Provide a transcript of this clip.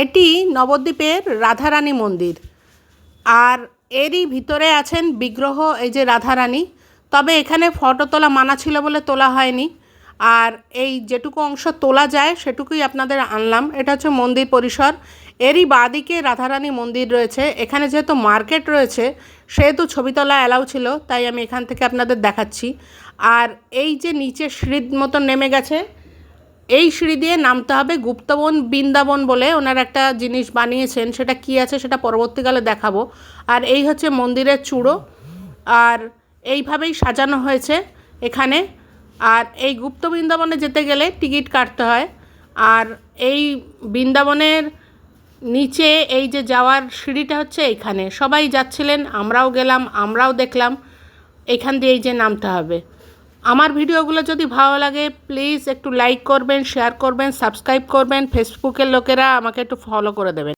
এটি নবদ্বীপের রাধারানী মন্দির। আর এরই ভিতরে আছেন বিগ্রহ, এই যে রাধারানী। তবে এখানে ফটো তোলা মানা ছিল বলে তোলা হয়নি। আর এই যেটুকু অংশ তোলা যায় সেটুকুই আপনাদের আনলাম। এটা হচ্ছে মন্দির পরিসর। এরই বাঁদিকে রাধারানী মন্দির রয়েছে। এখানে যেহেতু মার্কেট রয়েছে সেহেতু ছবি তোলা অ্যালাউ ছিল, তাই আমি এখান থেকে আপনাদের দেখাচ্ছি। আর এই যে নিচে সিঁড়ির মতন নেমে গেছে, এই সিঁড়ি দিয়ে নামতে হবে। গুপ্তবন বৃন্দাবন বলে ওনার একটা জিনিস বানিয়েছেন, সেটা কি আছে সেটা পরবর্তীকালে দেখাবো। আর এই হচ্ছে মন্দিরের চূড়ো, আর এইভাবেই সাজানো হয়েছে এখানে। আর এই গুপ্ত বৃন্দাবনে যেতে গেলে টিকিট কাটতে হয়। আর এই বৃন্দাবনের নিচে এই যে যাওয়ার সিঁড়িটা হচ্ছে এইখানে, সবাই যাচ্ছিলেন, আমরাও গেলাম, আমরাও দেখলাম। এখান দিয়ে এই যে নামতে হবে। আমার ভিডিওগুলো যদি ভালো লাগে প্লিজ একটু লাইক করবেন, শেয়ার করবেন, সাবস্ক্রাইব করবেন। ফেসবুকের লোকেরা আমাকে একটু ফলো করে দেবেন।